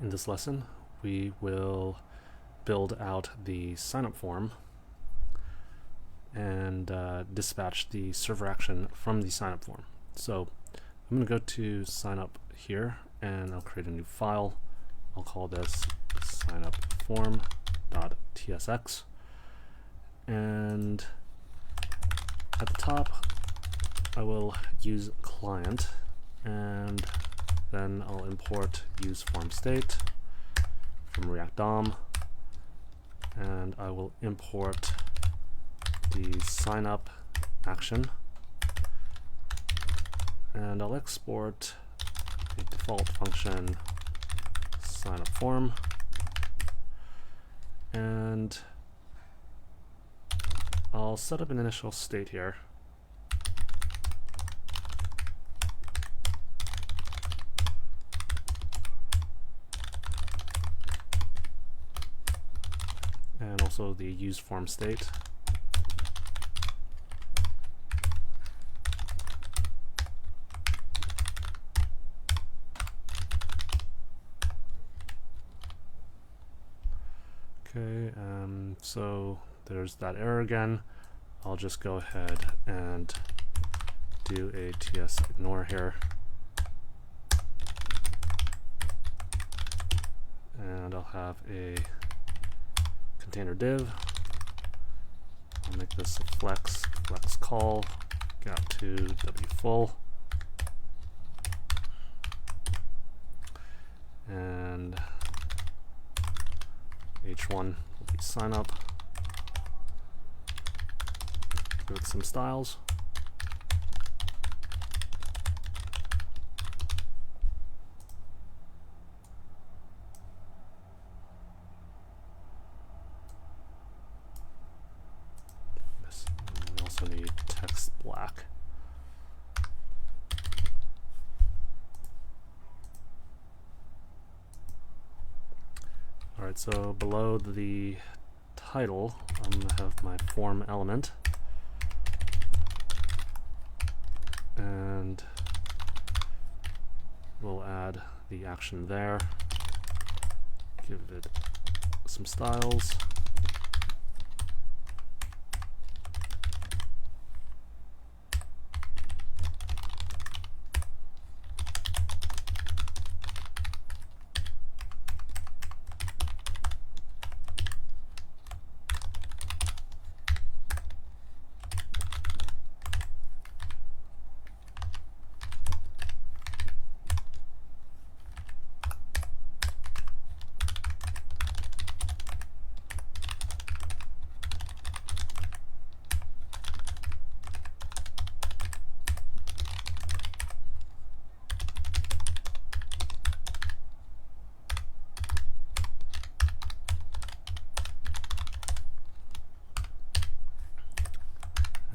in this lesson, we will build out the signup form and dispatch the server action from the signup form. So I'm going to go to signup here, and I'll create a new file. I'll call this signupform.tsx, and at the top I will use client, and then I'll import use form state from React DOM, and I will import the signup action, and I'll export a default function signup form, and I'll set up an initial state here. And also the use form state. Okay, so there's that error again. I'll just go ahead and do a ts ignore here. And I'll have a container div. I'll make this a flex call, gap to w full, and h1 will be sign up. Give it some styles. We also need text black. Alright, so below the title, I'm going to have my form element, and we'll add the action there, give it some styles.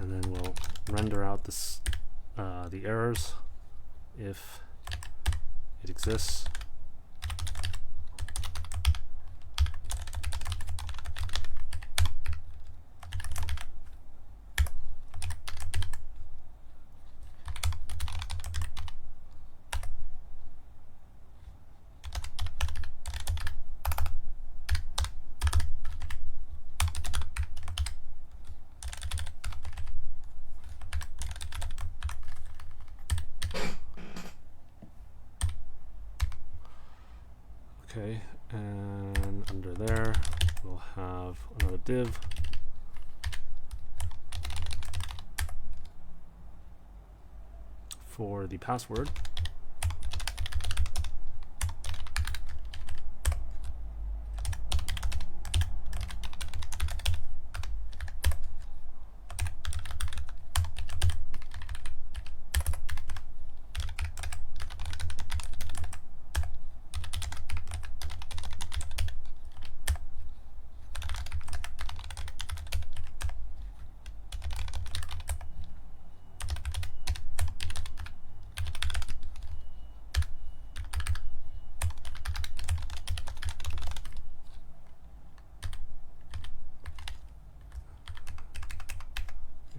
And then we'll render out this the errors if it exists. Okay, and under there we'll have another div. For the password.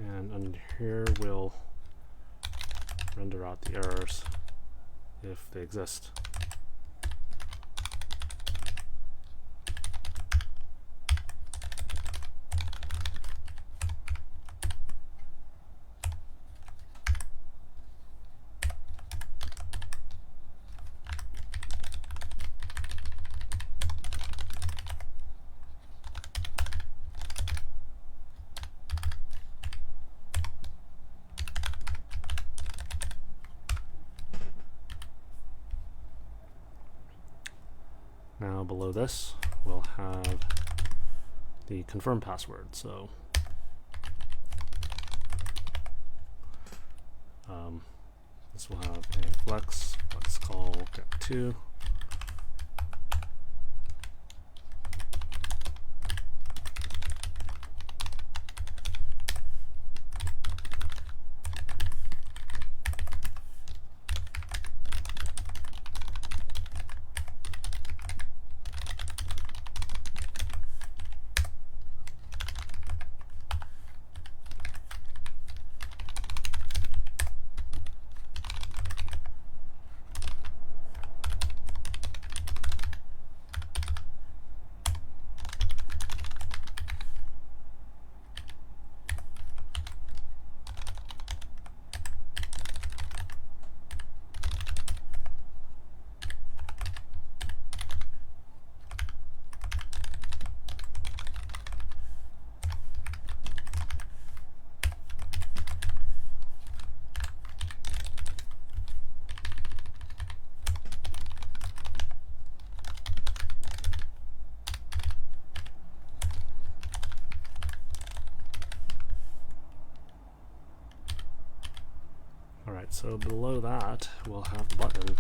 And under here we'll render out the errors if they exist. Now below this, we'll have the confirm password. So this will have a flex call get2. Alright, so below that we'll have the button.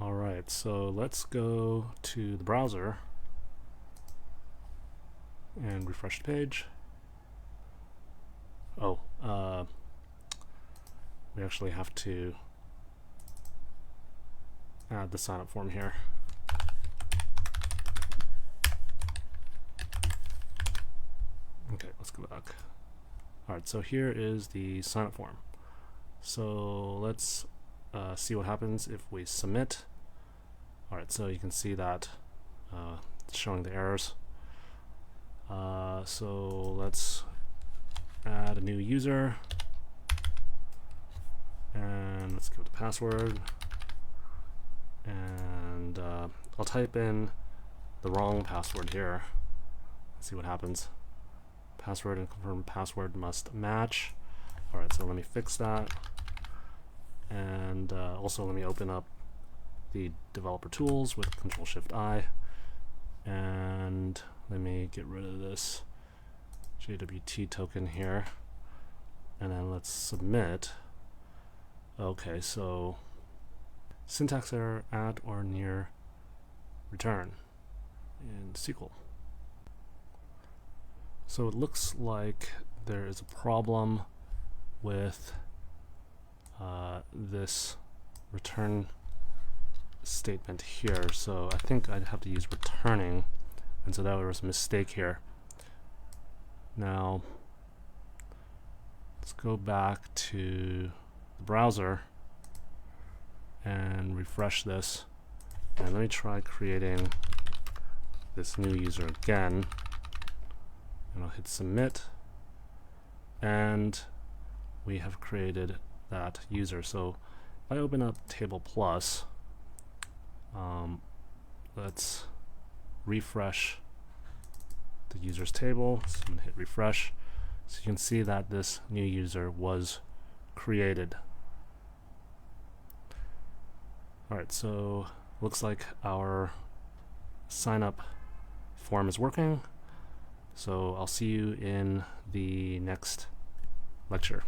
Alright, so let's go to the browser and refresh the page. Oh, we actually have to add the sign up form here. Okay, let's go back. Alright, so here is the sign up form. So let's see what happens if we submit. Alright, so you can see that it's showing the errors. So let's add a new user and let's give it a password, and I'll type in the wrong password here. Let's see what happens. Password and confirm password must match. Alright, so let me fix that, and also let me open up the developer tools with Control-Shift-I, and let me get rid of this JWT token here, and then let's submit. Okay, so syntax error at or near return in SQL. So it looks like there is a problem with this return statement here, so I think I'd have to use returning, and so that was a mistake here. Now let's go back to the browser and refresh this, and let me try creating this new user again, and I'll hit submit, and we have created that user. So if I open up Table Plus, let's refresh the users table. So I'm going to hit refresh. So you can see that this new user was created. Alright, so looks like our sign up form is working. So I'll see you in the next lecture.